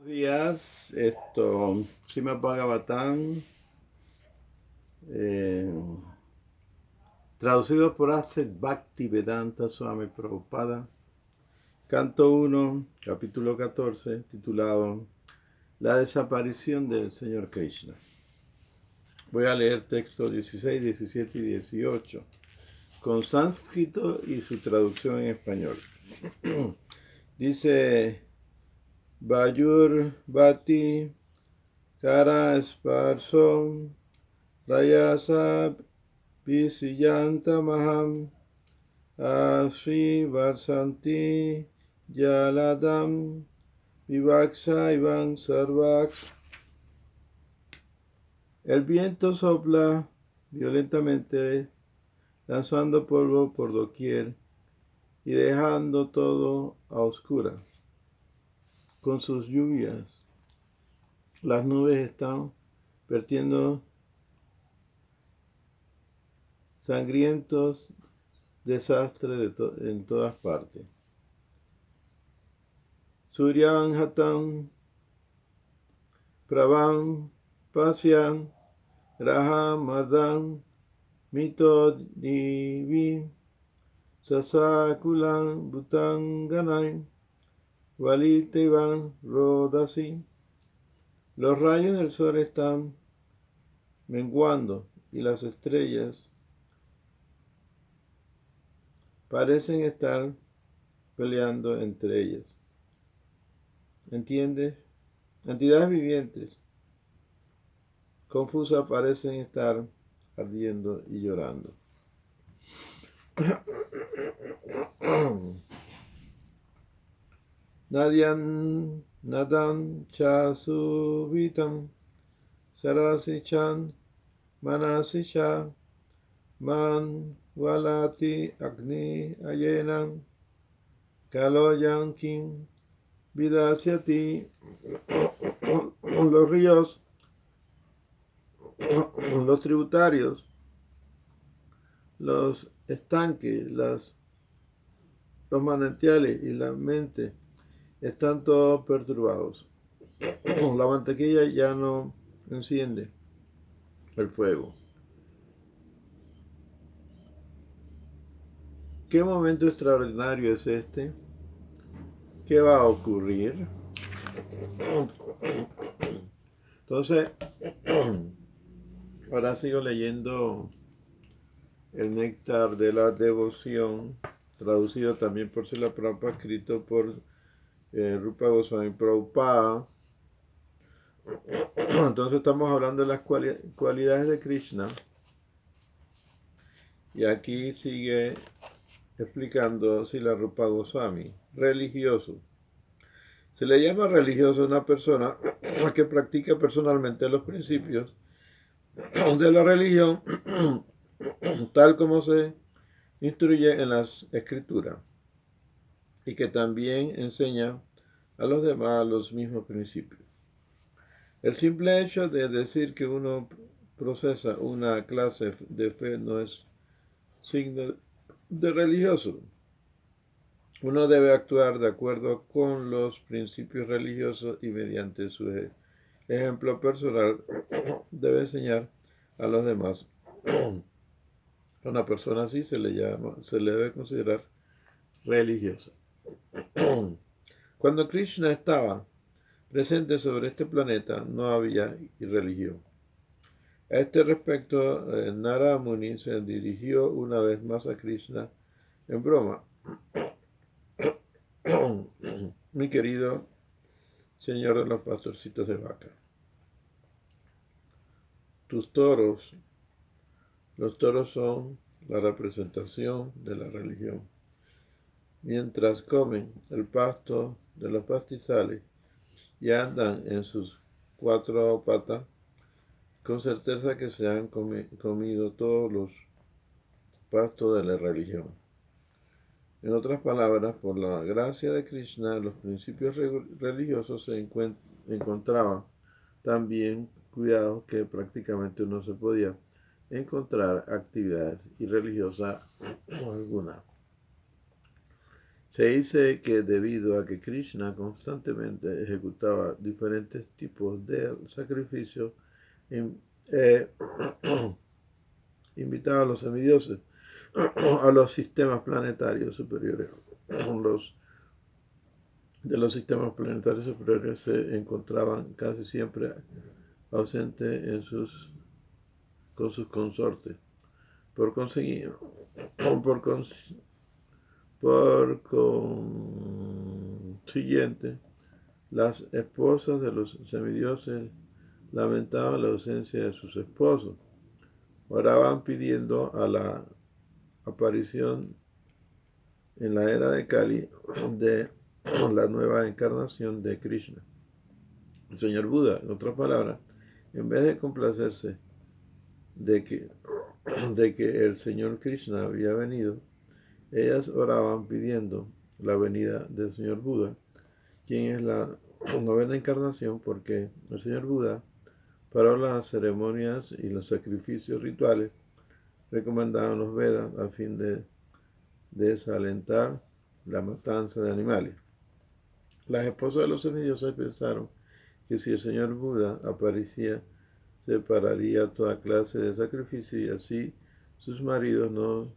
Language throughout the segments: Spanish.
Días, Srimad Bhagavatam, eh, traducido por Aset Bhaktivedanta Swami Prabhupada, canto 1, capítulo 14, titulado La desaparición del Señor Krishna. Voy a leer textos 16, 17 y 18, con sánscrito y su traducción en español. Dice: Vayur Bhati Kara Sparsom Rayasa Visiyantamaham Asri Varsanti Yaladam Vivaksa Ivan Sarvaks. El viento sopla violentamente, lanzando polvo por doquier y dejando todo a oscuras. Con sus lluvias, las nubes están vertiendo sangrientos desastres en todas partes. Suryan Hatam Prabhan Pasyan Raha Madan Mito Divi Sasakulan Bhutanganay Valitevan Rodasi. Los rayos del sol están menguando y las estrellas parecen estar peleando entre ellas. ¿Entiendes? Entidades vivientes confusas parecen estar ardiendo y llorando. Nadan Chasubitam Sarasichan Manasisha Man Valati Agni Ayenam Kaloyankin Vidasyati. Los ríos, los tributarios, los estanques, los manantiales y la mente están todos perturbados. La mantequilla ya no enciende el fuego. ¿Qué momento extraordinario es este? ¿Qué va a ocurrir? Entonces, ahora sigo leyendo el néctar de la devoción, traducido también por Srila Prabhupada, escrito por Rupa Goswami Prabhupada. Entonces estamos hablando de las cualidades de Krishna. Y aquí sigue explicando Srila Rupa Goswami. Religioso. Se le llama religioso a una persona que practica personalmente los principios de la religión tal como se instruye en las escrituras y que también enseña a los demás los mismos principios. El simple hecho de decir que uno procesa una clase de fe no es signo de religioso. Uno debe actuar de acuerdo con los principios religiosos y mediante su ejemplo personal debe enseñar a los demás. A una persona así se le debe considerar religiosa. Cuando Krishna estaba presente sobre este planeta, no había religión. A este respecto, Narada Muni se dirigió una vez más a Krishna en broma. Mi querido señor de los pastorcitos de vaca, tus toros, los toros son la representación de la religión. Mientras comen el pasto de los pastizales y andan en sus cuatro patas, con certeza que se han comido todos los pastos de la religión. En otras palabras, por la gracia de Krishna, los principios religiosos se encontraban tan bien cuidados que prácticamente no se podía encontrar actividad irreligiosa alguna. Se dice que debido a que Krishna constantemente ejecutaba diferentes tipos de sacrificios, eh, invitaba a los semidioses a los sistemas planetarios superiores. Los sistemas planetarios superiores se encontraban casi siempre ausentes con sus consortes. Por conseguir, por consiguiente, las esposas de los semidioses lamentaban la ausencia de sus esposos. Oraban pidiendo a la aparición en la era de Kali de la nueva encarnación de Krishna. El señor Buda, en otras palabras, en vez de complacerse de que el señor Krishna había venido, ellas oraban pidiendo la venida del señor Buda, quien es la novena encarnación, porque el señor Buda, para las ceremonias y los sacrificios rituales, recomendaban los Vedas a fin de desalentar la matanza de animales. Las esposas de los semidioses pensaron que si el señor Buda aparecía, separaría toda clase de sacrificio y así sus maridos no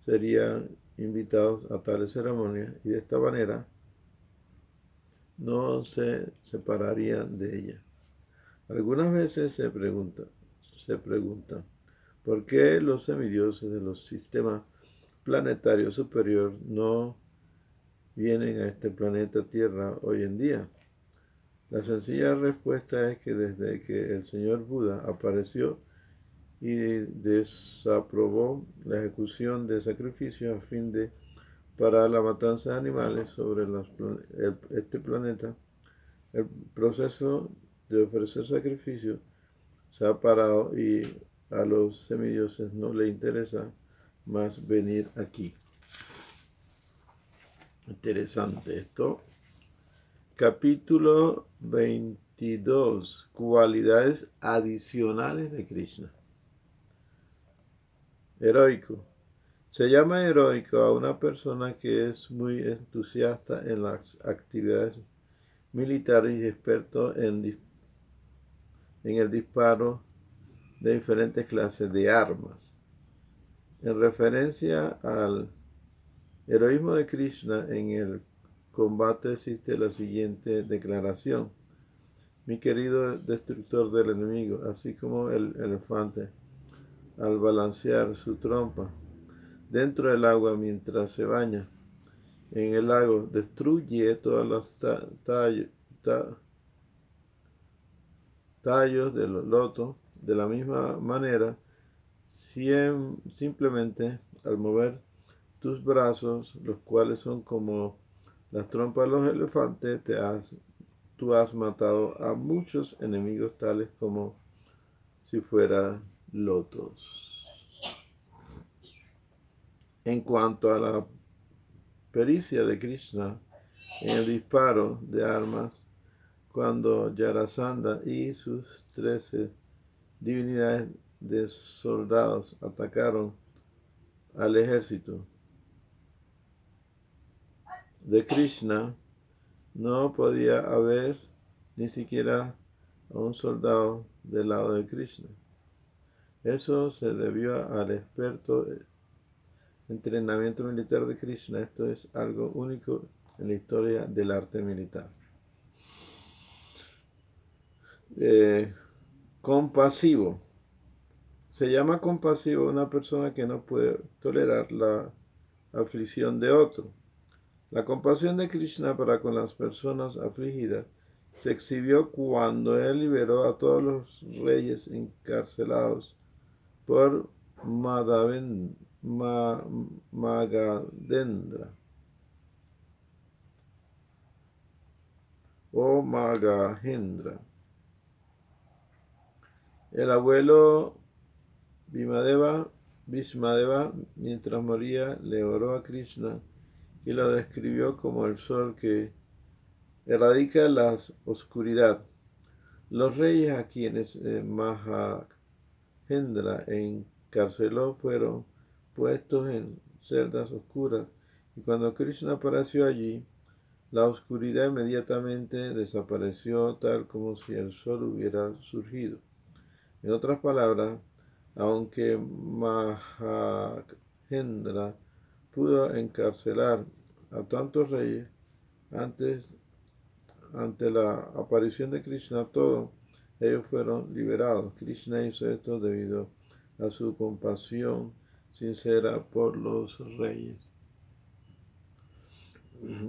serían invitados a tales ceremonias y de esta manera no se separarían de ella. Algunas veces se pregunta ¿por qué los semidioses de los sistemas planetarios superior no vienen a este planeta Tierra hoy en día? La sencilla respuesta es que desde que el señor Buda apareció y desaprobó la ejecución de sacrificios a fin de parar la matanza de animales sobre este planeta, el proceso de ofrecer sacrificios se ha parado y a los semidioses no les interesa más venir aquí. Interesante esto. Capítulo 22. Cualidades adicionales de Krishna. Heroico. Se llama heroico a una persona que es muy entusiasta en las actividades militares y experto en el disparo de diferentes clases de armas. En referencia al heroísmo de Krishna en el combate existe la siguiente declaración: mi querido destructor del enemigo, así como el elefante al balancear su trompa dentro del agua mientras se baña en el lago, destruye todos los tallos de los lotos. De la misma manera, simplemente al mover tus brazos, los cuales son como las trompas de los elefantes, tú has matado a muchos enemigos tales como si fueran lotos. En cuanto a la pericia de Krishna en el disparo de armas, cuando Jarasandha y sus 13 divinidades de soldados atacaron al ejército de Krishna, no podía haber ni siquiera a un soldado del lado de Krishna. Eso se debió al experto entrenamiento militar de Krishna. Esto es algo único en la historia del arte militar. Compasivo. Se llama compasivo una persona que no puede tolerar la aflicción de otro. La compasión de Krishna para con las personas afligidas se exhibió cuando él liberó a todos los reyes encarcelados por Magadendra o Magahendra. El abuelo Bhismadeva, mientras moría, le oró a Krishna y lo describió como el sol que erradica la oscuridad. Los reyes a quienes Magahendra encarceló fueron puestos en celdas oscuras Y cuando Krishna apareció allí, la oscuridad inmediatamente desapareció tal como si el sol hubiera surgido. En otras palabras, aunque Mahendra pudo encarcelar a tantos reyes ante la aparición de Krishna, todos ellos fueron liberados. Krishna hizo esto debido a su compasión sincera por los reyes.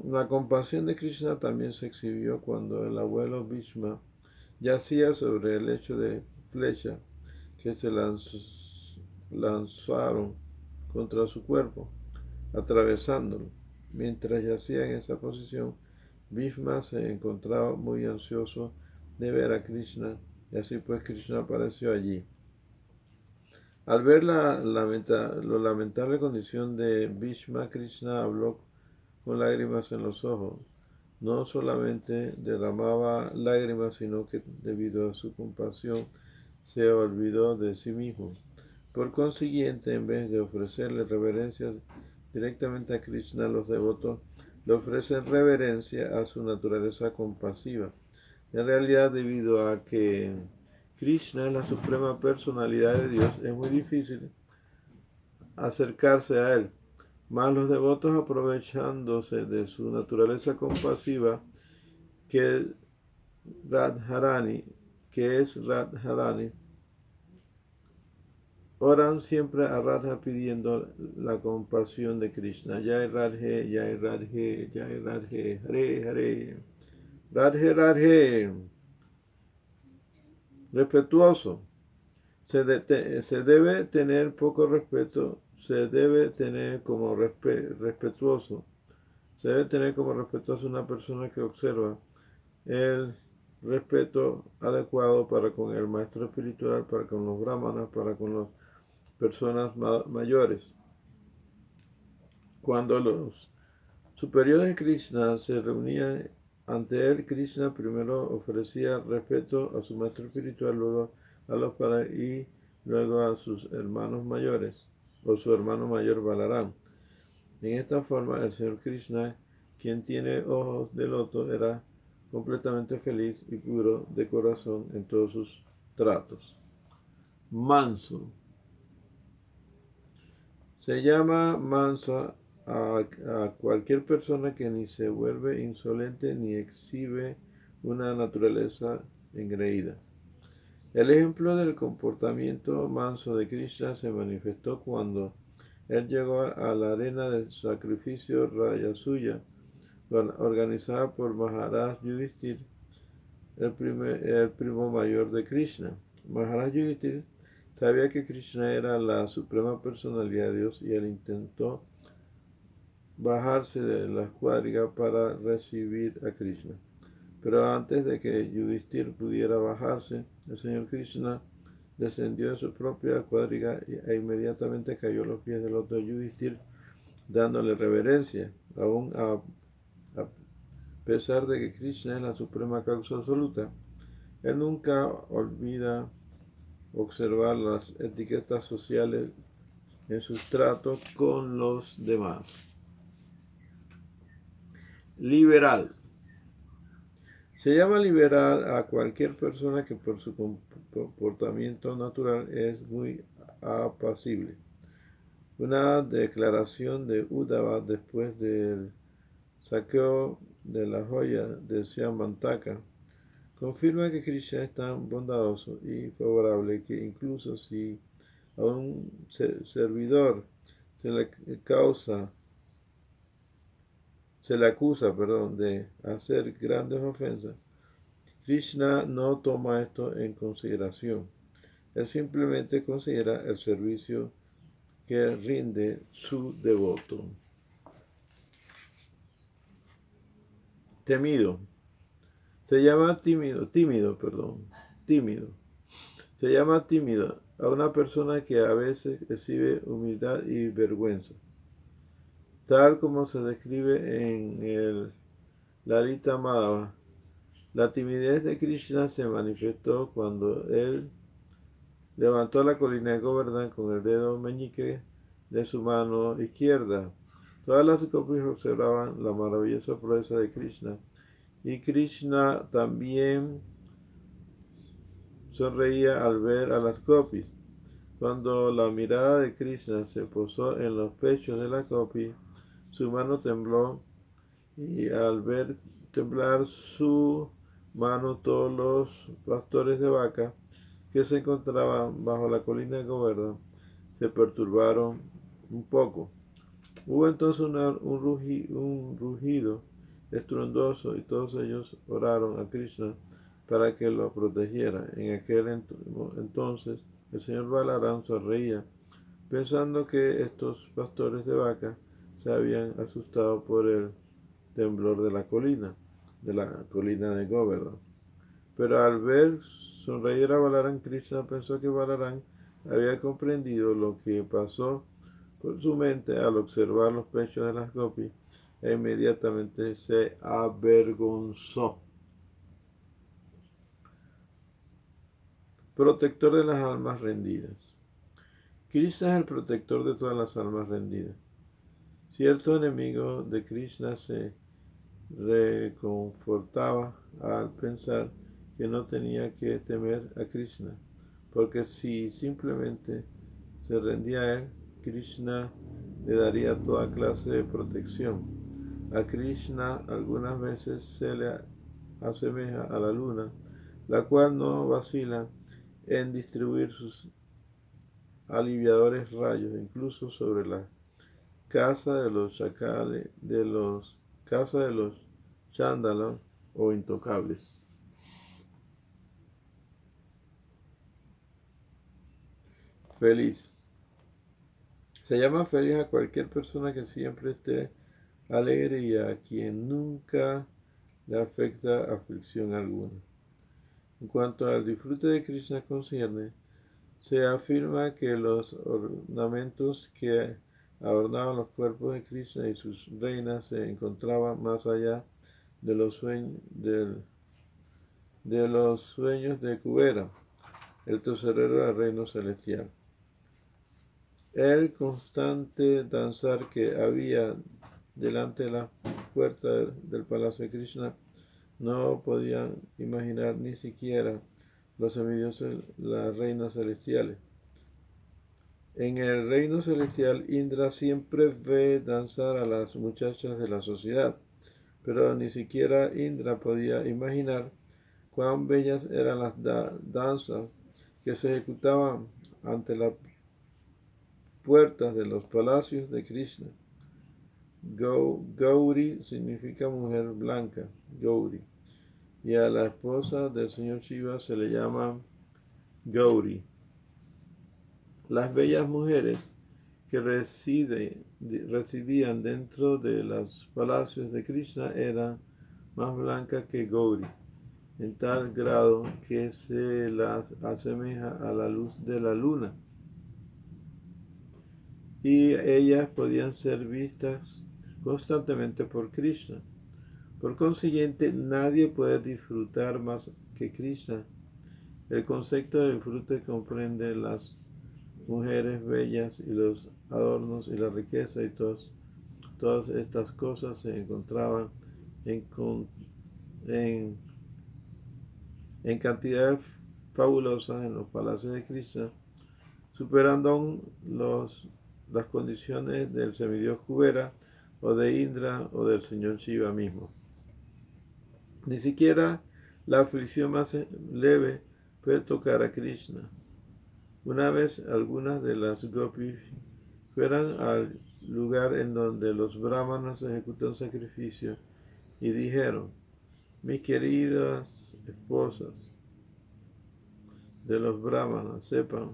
La compasión de Krishna también se exhibió cuando el abuelo Bhishma yacía sobre el lecho de flecha que se lanzaron contra su cuerpo, atravesándolo. Mientras yacía en esa posición, Bhishma se encontraba muy ansioso de ver a Krishna, y así pues Krishna apareció allí. Al ver la lamentable condición de Bhishma, Krishna habló con lágrimas en los ojos. No solamente derramaba lágrimas, sino que debido a su compasión se olvidó de sí mismo. Por consiguiente, en vez de ofrecerle reverencias directamente a Krishna, los devotos le ofrecen reverencia a su naturaleza compasiva. En realidad, debido a que Krishna es la suprema personalidad de Dios, es muy difícil acercarse a él. Mas los devotos, aprovechándose de su naturaleza compasiva, que es Radharani, oran siempre a Radha pidiendo la compasión de Krishna. Jai Radhe, Jai Radhe, Jai Radhe, Hare Hare, Radhe Radhe. Respetuoso. Se debe tener poco respeto, se debe tener como respetuoso. Se debe tener como respetuoso una persona que observa el respeto adecuado para con el maestro espiritual, para con los brahmanas, para con las personas mayores. Cuando los superiores de Krishna se reunían ante él, Krishna primero ofrecía respeto a su maestro espiritual, luego a los y luego a sus hermanos mayores, o su hermano mayor Balaram. En esta forma, el Señor Krishna, quien tiene ojos de loto, era completamente feliz y puro de corazón en todos sus tratos. Manso. Se llama manso a cualquier persona que ni se vuelve insolente ni exhibe una naturaleza engreída. El ejemplo del comportamiento manso de Krishna se manifestó cuando él llegó a la arena de sacrificio Rajasuya, organizada por Maharaj Yudhishthir, el primo mayor de Krishna. Maharaj Yudhishthir sabía que Krishna era la suprema personalidad de Dios y él intentó bajarse de la cuadriga para recibir a Krishna. Pero antes de que Yudhishthir pudiera bajarse, el Señor Krishna descendió de su propia cuadriga e inmediatamente cayó a los pies del otro Yudhishthir, dándole reverencia, aún a pesar de que Krishna es la suprema causa absoluta. Él nunca olvida observar las etiquetas sociales en sus tratos con los demás. Liberal. Se llama liberal a cualquier persona que por su comportamiento natural es muy apacible. Una declaración de Uddhava después del saqueo de la joya de Syamantaka confirma que Krishna es tan bondadoso y favorable que incluso si a un servidor se le acusa de hacer grandes ofensas, Krishna no toma esto en consideración. Él simplemente considera el servicio que rinde su devoto. Tímido. Se llama tímido. Se llama tímido a una persona que a veces exhibe humildad y vergüenza. Tal como se describe en el Lalita Madhava, la timidez de Krishna se manifestó cuando él levantó la colina de Govardhan con el dedo meñique de su mano izquierda. Todas las gopis observaban la maravillosa proeza de Krishna, y Krishna también sonreía al ver a las gopis. Cuando la mirada de Krishna se posó en los pechos de la gopi, su mano tembló, y al ver temblar su mano todos los pastores de vaca que se encontraban bajo la colina de Govardhan se perturbaron un poco. Hubo entonces un rugido estruendoso, y todos ellos oraron a Krishna para que lo protegiera. En aquel entonces el señor Balarán sonreía, pensando que estos pastores de vaca se habían asustado por el temblor de la colina de Govardhan. Pero al ver sonreír a Balarán, Krishna pensó que Balarán había comprendido lo que pasó por su mente al observar los pechos de las gopis, e inmediatamente se avergonzó. Protector de las almas rendidas. Krishna es el protector de todas las almas rendidas. Cierto enemigo de Krishna se reconfortaba al pensar que no tenía que temer a Krishna, porque si simplemente se rendía a él, Krishna le daría toda clase de protección. A Krishna algunas veces se le asemeja a la luna, la cual no vacila en distribuir sus aliviadores rayos, incluso sobre la casa de los chacales, casa de los chándalos o intocables. Feliz. Se llama feliz a cualquier persona que siempre esté alegre y a quien nunca le afecta aflicción alguna. En cuanto al disfrute de Krishna concierne, se afirma que los ornamentos que adornaban los cuerpos de Krishna y sus reinas se encontraban más allá de los sueños de Kubera, el tesorero del reino celestial. El constante danzar que había delante de la puerta del palacio de Krishna no podían imaginar ni siquiera los semidioses, las reinas celestiales. En el reino celestial, Indra siempre ve danzar a las muchachas de la sociedad, pero ni siquiera Indra podía imaginar cuán bellas eran las danzas que se ejecutaban ante las puertas de los palacios de Krishna. Gauri significa mujer blanca, Gauri, y a la esposa del señor Shiva se le llama Gauri. Las bellas mujeres que residían dentro de los palacios de Krishna eran más blancas que Gauri, en tal grado que se las asemeja a la luz de la luna, y ellas podían ser vistas constantemente por Krishna. Por consiguiente, nadie puede disfrutar más que Krishna. El concepto de disfrute comprende las mujeres bellas y los adornos y la riqueza, y todas estas cosas se encontraban en cantidades fabulosas en los palacios de Krishna, superando aún las condiciones del semidios Kubera o de Indra o del señor Shiva mismo. Ni siquiera la aflicción más leve puede tocar a Krishna. Una vez algunas de las gopis fueron al lugar en donde los brahmanas ejecutan sacrificios y dijeron: mis queridas esposas de los brahmanas, sepan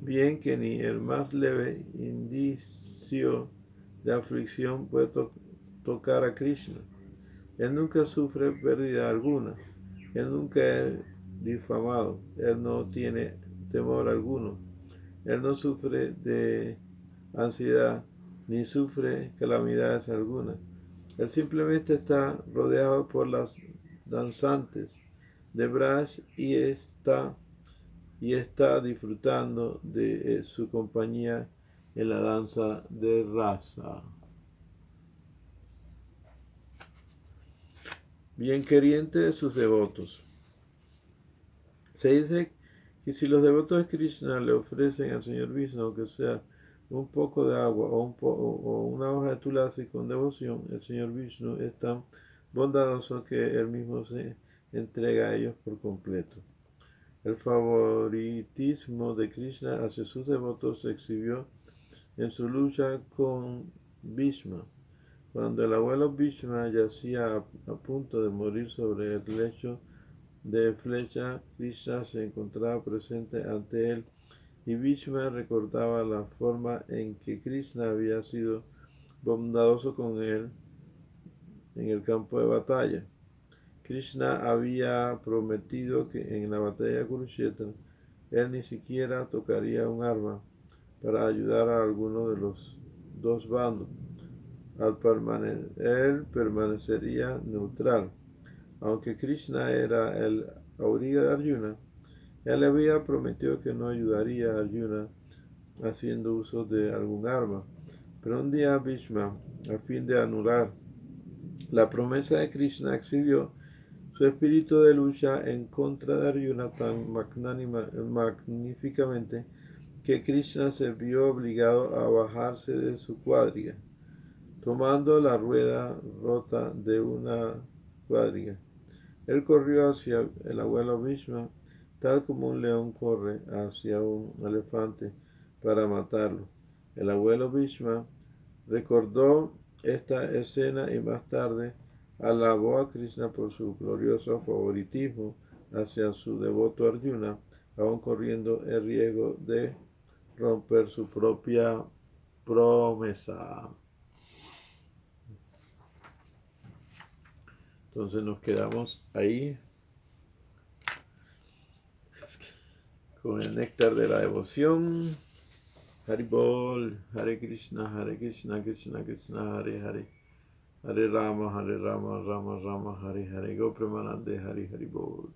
bien que ni el más leve indicio de aflicción puede tocar a Krishna. Él nunca sufre pérdida alguna, él nunca es difamado, él no tiene temor alguno, él no sufre de ansiedad ni sufre calamidades algunas. Él simplemente está rodeado por las danzantes de Braj y está disfrutando de su compañía en la danza de rasa. Bien queriente de sus devotos. Se dice que si los devotos de Krishna le ofrecen al señor Vishnu que sea un poco de agua o una hoja de tulasi con devoción, el señor Vishnu es tan bondadoso que él mismo se entrega a ellos por completo. El favoritismo de Krishna hacia sus devotos se exhibió en su lucha con Bhishma. Cuando el abuelo Bhishma yacía a punto de morir sobre el lecho de flecha, Krishna se encontraba presente ante él y Bhishma recordaba la forma en que Krishna había sido bondadoso con él en el campo de batalla. Krishna había prometido que en la batalla de Kurukshetra él ni siquiera tocaría un arma para ayudar a alguno de los dos bandos. Él permanecería neutral. Aunque Krishna era el auriga de Arjuna, él le había prometido que no ayudaría a Arjuna haciendo uso de algún arma. Pero un día Bhishma, a fin de anular la promesa de Krishna, exhibió su espíritu de lucha en contra de Arjuna tan magníficamente que Krishna se vio obligado a bajarse de su cuadriga, tomando la rueda rota de una cuadriga. Él corrió hacia el abuelo Bhishma, tal como un león corre hacia un elefante para matarlo. El abuelo Bhishma recordó esta escena y más tarde alabó a Krishna por su glorioso favoritismo hacia su devoto Arjuna, aun corriendo el riesgo de romper su propia promesa. Entonces nos quedamos ahí con el néctar de la devoción. Haribol, Hare Krishna, Krishna Krishna, Hare Hare, Hare Rama, Rama Rama, Hare Hare, Go Premanande, Hare Haribol.